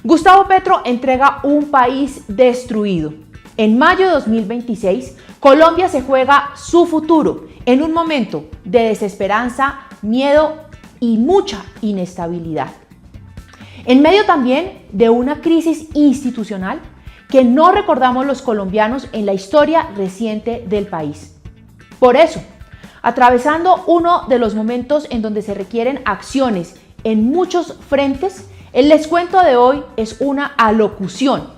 Gustavo Petro entrega un país destruido. En mayo de 2026, Colombia se juega su futuro en un momento de desesperanza, miedo y mucha inestabilidad. En medio también de una crisis institucional que no recordamos los colombianos en la historia reciente del país. Por eso, atravesando uno de los momentos en donde se requieren acciones en muchos frentes, el descuento de hoy es una alocución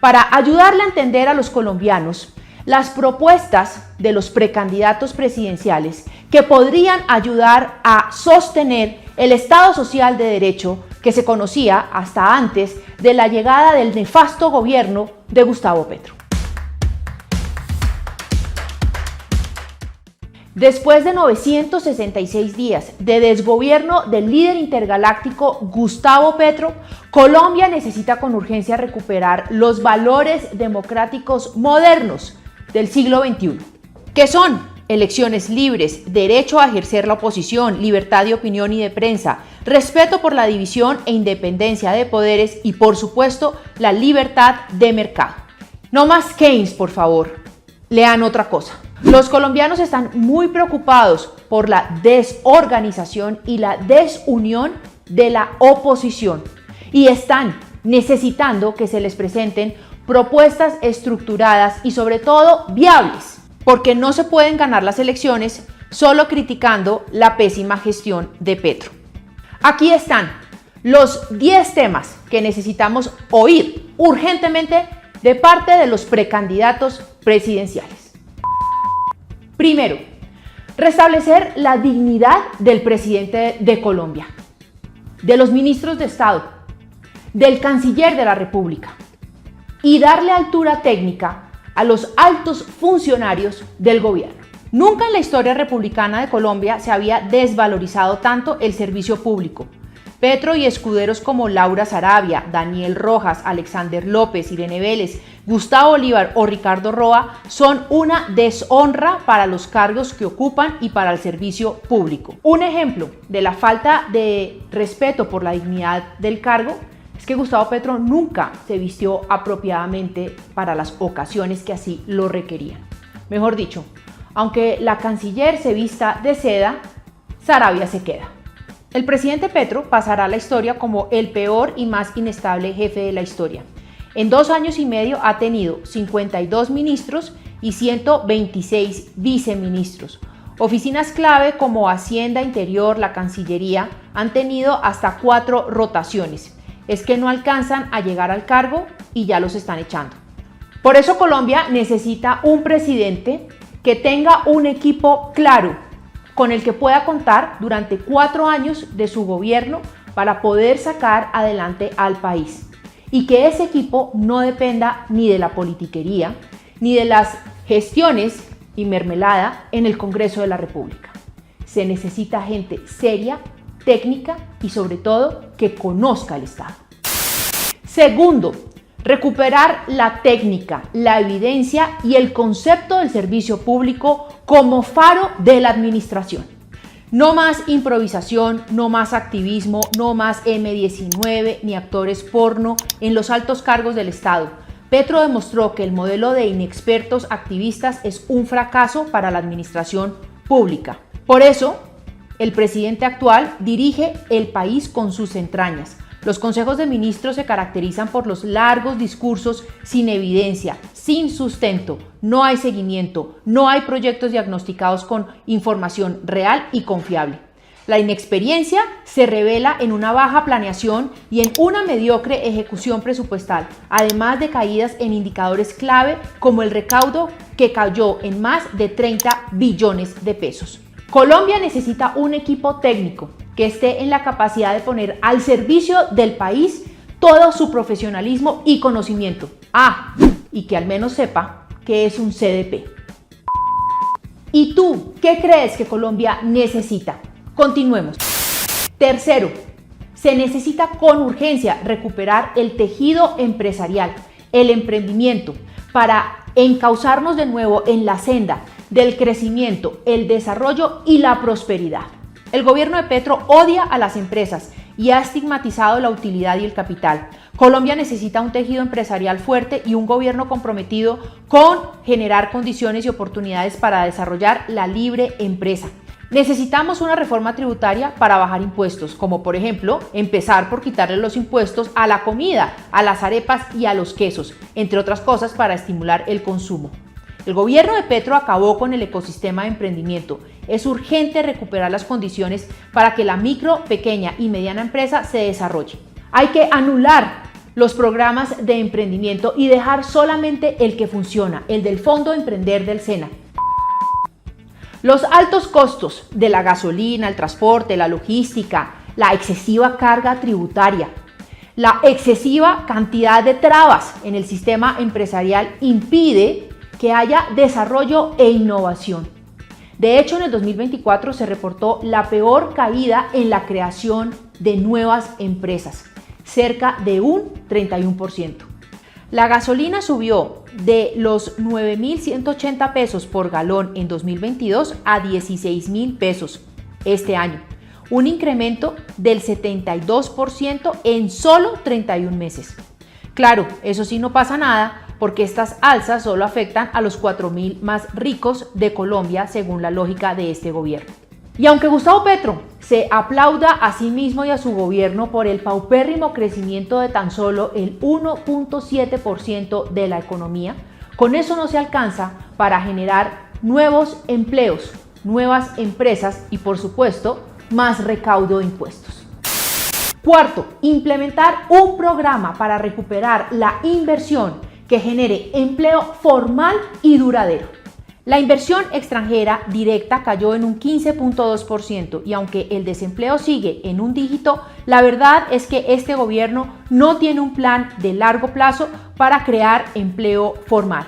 para ayudarle a entender a los colombianos las propuestas de los precandidatos presidenciales que podrían ayudar a sostener el Estado Social de Derecho que se conocía hasta antes de la llegada del nefasto gobierno de Gustavo Petro. Después de 966 días de desgobierno del líder intergaláctico Gustavo Petro, Colombia necesita con urgencia recuperar los valores democráticos modernos del siglo XXI, que son elecciones libres, derecho a ejercer la oposición, libertad de opinión y de prensa, respeto por la división e independencia de poderes y, por supuesto, la libertad de mercado. No más Keynes, por favor. Lean otra cosa. Los colombianos están muy preocupados por la desorganización y la desunión de la oposición y están necesitando que se les presenten propuestas estructuradas y sobre todo viables, porque no se pueden ganar las elecciones solo criticando la pésima gestión de Petro. Aquí están los 10 temas que necesitamos oír urgentemente de parte de los precandidatos presidenciales. Primero, restablecer la dignidad del presidente de Colombia, de los ministros de Estado, del canciller de la República y darle altura técnica a los altos funcionarios del gobierno. Nunca en la historia republicana de Colombia se había desvalorizado tanto el servicio público. Petro y escuderos como Laura Sarabia, Daniel Rojas, Alexander López, Irene Vélez, Gustavo Bolívar o Ricardo Roa son una deshonra para los cargos que ocupan y para el servicio público. Un ejemplo de la falta de respeto por la dignidad del cargo es que Gustavo Petro nunca se vistió apropiadamente para las ocasiones que así lo requerían. Mejor dicho, aunque la canciller se vista de seda, Sarabia se queda. El presidente Petro pasará a la historia como el peor y más inestable jefe de la historia. En 2 años y medio ha tenido 52 ministros y 126 viceministros. Oficinas clave como Hacienda, Interior, la Cancillería han tenido hasta 4 rotaciones. Es que no alcanzan a llegar al cargo y ya los están echando. Por eso Colombia necesita un presidente que tenga un equipo claro, con el que pueda contar durante 4 años de su gobierno para poder sacar adelante al país. Y que ese equipo no dependa ni de la politiquería, ni de las gestiones y mermelada en el Congreso de la República. Se necesita gente seria, técnica y sobre todo que conozca el Estado. Segundo, recuperar la técnica, la evidencia y el concepto del servicio público como faro de la administración. No más improvisación, no más activismo, no más M19 ni actores porno en los altos cargos del Estado. Petro demostró que el modelo de inexpertos activistas es un fracaso para la administración pública. Por eso, el presidente actual dirige el país con sus entrañas. Los consejos de ministros se caracterizan por los largos discursos sin evidencia, sin sustento, no hay seguimiento, no hay proyectos diagnosticados con información real y confiable. La inexperiencia se revela en una baja planeación y en una mediocre ejecución presupuestal, además de caídas en indicadores clave como el recaudo que cayó en más de 30 billones de pesos. Colombia necesita un equipo técnico que esté en la capacidad de poner al servicio del país todo su profesionalismo y conocimiento. Y que al menos sepa que es un CDP. ¿Y tú qué crees que Colombia necesita? Continuemos. Tercero, se necesita con urgencia recuperar el tejido empresarial, el emprendimiento, para encauzarnos de nuevo en la senda del crecimiento, el desarrollo y la prosperidad. El gobierno de Petro odia a las empresas y ha estigmatizado la utilidad y el capital. Colombia necesita un tejido empresarial fuerte y un gobierno comprometido con generar condiciones y oportunidades para desarrollar la libre empresa. Necesitamos una reforma tributaria para bajar impuestos, como por ejemplo, empezar por quitarle los impuestos a la comida, a las arepas y a los quesos, entre otras cosas para estimular el consumo. El gobierno de Petro acabó con el ecosistema de emprendimiento. Es urgente recuperar las condiciones para que la micro, pequeña y mediana empresa se desarrolle. Hay que anular los programas de emprendimiento y dejar solamente el que funciona, el del Fondo Emprender del SENA. Los altos costos de la gasolina, el transporte, la logística, la excesiva carga tributaria, la excesiva cantidad de trabas en el sistema empresarial impide que haya desarrollo e innovación. De hecho, en el 2024 se reportó la peor caída en la creación de nuevas empresas, cerca de un 31%. La gasolina subió de los 9.180 pesos por galón en 2022 a 16.000 pesos este año, un incremento del 72% en solo 31 meses. Claro, eso sí no pasa nada porque estas alzas solo afectan a los 4.000 más ricos de Colombia según la lógica de este gobierno. Y aunque Gustavo Petro se aplauda a sí mismo y a su gobierno por el paupérrimo crecimiento de tan solo el 1.7% de la economía, con eso no se alcanza para generar nuevos empleos, nuevas empresas y, por supuesto, más recaudo de impuestos. Cuarto, implementar un programa para recuperar la inversión que genere empleo formal y duradero. La inversión extranjera directa cayó en un 15.2% y aunque el desempleo sigue en un dígito, la verdad es que este gobierno no tiene un plan de largo plazo para crear empleo formal.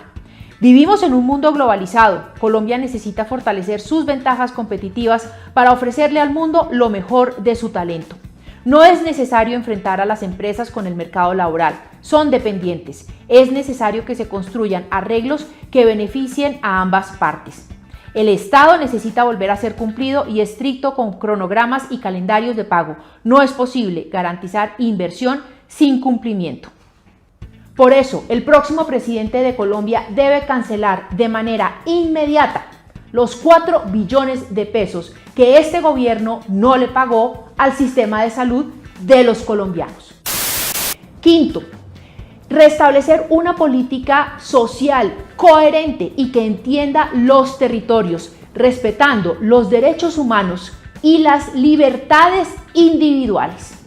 Vivimos en un mundo globalizado. Colombia necesita fortalecer sus ventajas competitivas para ofrecerle al mundo lo mejor de su talento. No es necesario enfrentar a las empresas con el mercado laboral, son dependientes. Es necesario que se construyan arreglos que beneficien a ambas partes. El Estado necesita volver a ser cumplido y estricto con cronogramas y calendarios de pago. No es posible garantizar inversión sin cumplimiento. Por eso, el próximo presidente de Colombia debe cancelar de manera inmediata los 4 billones de pesos que este gobierno no le pagó al sistema de salud de los colombianos. Quinto, restablecer una política social coherente y que entienda los territorios, respetando los derechos humanos y las libertades individuales.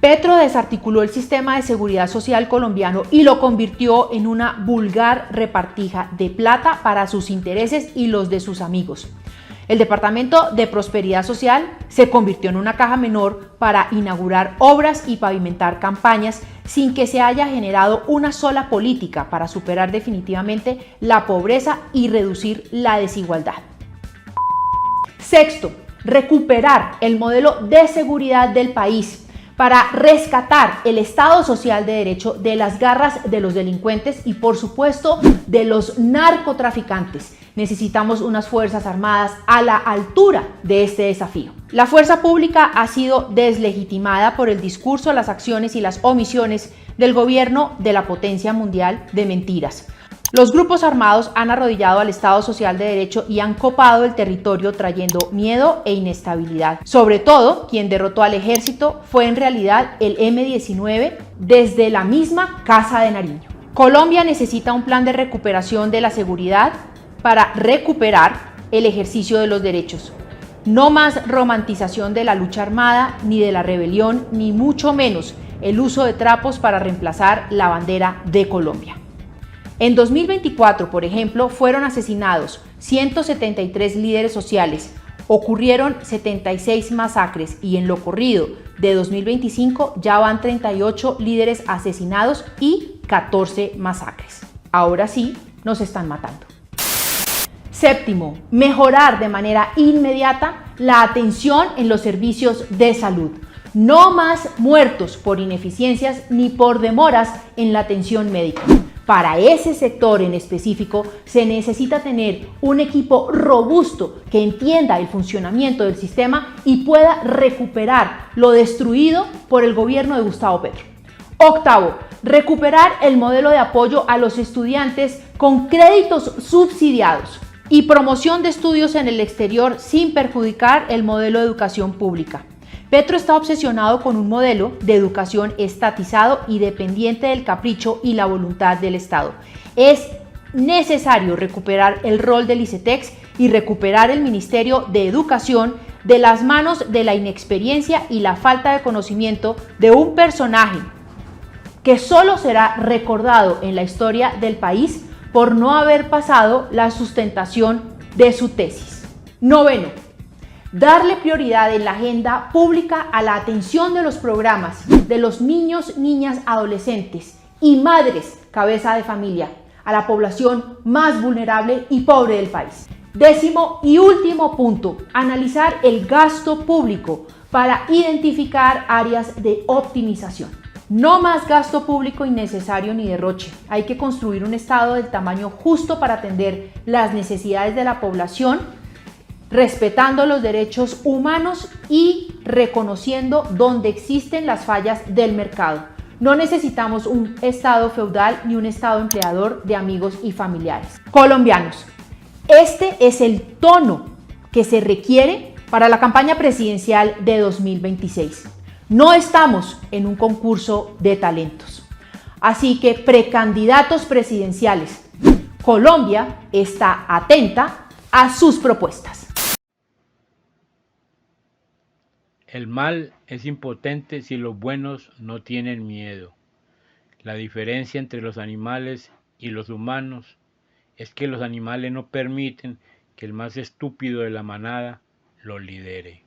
Petro desarticuló el sistema de seguridad social colombiano y lo convirtió en una vulgar repartija de plata para sus intereses y los de sus amigos. El Departamento de Prosperidad Social se convirtió en una caja menor para inaugurar obras y pavimentar campañas sin que se haya generado una sola política para superar definitivamente la pobreza y reducir la desigualdad. Sexto, recuperar el modelo de seguridad del país para rescatar el Estado social de derecho de las garras de los delincuentes y, por supuesto, de los narcotraficantes. Necesitamos unas fuerzas armadas a la altura de este desafío. La fuerza pública ha sido deslegitimada por el discurso, las acciones y las omisiones del gobierno de la potencia mundial de mentiras. Los grupos armados han arrodillado al Estado social de derecho y han copado el territorio trayendo miedo e inestabilidad. Sobre todo, quien derrotó al ejército fue en realidad el M-19 desde la misma Casa de Nariño. Colombia necesita un plan de recuperación de la seguridad para recuperar el ejercicio de los derechos. No más romantización de la lucha armada, ni de la rebelión, ni mucho menos el uso de trapos para reemplazar la bandera de Colombia. En 2024, por ejemplo, fueron asesinados 173 líderes sociales, ocurrieron 76 masacres y en lo corrido de 2025 ya van 38 líderes asesinados y 14 masacres. Ahora sí, nos están matando. Séptimo, mejorar de manera inmediata la atención en los servicios de salud. No más muertos por ineficiencias ni por demoras en la atención médica. Para ese sector en específico se necesita tener un equipo robusto que entienda el funcionamiento del sistema y pueda recuperar lo destruido por el gobierno de Gustavo Petro. Octavo, recuperar el modelo de apoyo a los estudiantes con créditos subsidiados y promoción de estudios en el exterior sin perjudicar el modelo de educación pública. Petro está obsesionado con un modelo de educación estatizado y dependiente del capricho y la voluntad del Estado. Es necesario recuperar el rol del ICETEX y recuperar el Ministerio de Educación de las manos de la inexperiencia y la falta de conocimiento de un personaje que solo será recordado en la historia del país por no haber pasado la sustentación de su tesis. Noveno, darle prioridad en la agenda pública a la atención de los programas de los niños, niñas, adolescentes y madres cabeza de familia, a la población más vulnerable y pobre del país. Décimo y último punto, analizar el gasto público para identificar áreas de optimización. No más gasto público innecesario ni derroche. Hay que construir un Estado del tamaño justo para atender las necesidades de la población, respetando los derechos humanos y reconociendo dónde existen las fallas del mercado. No necesitamos un Estado feudal ni un Estado empleador de amigos y familiares. Colombianos, este es el tono que se requiere para la campaña presidencial de 2026. No estamos en un concurso de talentos. Así que, precandidatos presidenciales, Colombia está atenta a sus propuestas. El mal es impotente si los buenos no tienen miedo. La diferencia entre los animales y los humanos es que los animales no permiten que el más estúpido de la manada los lidere.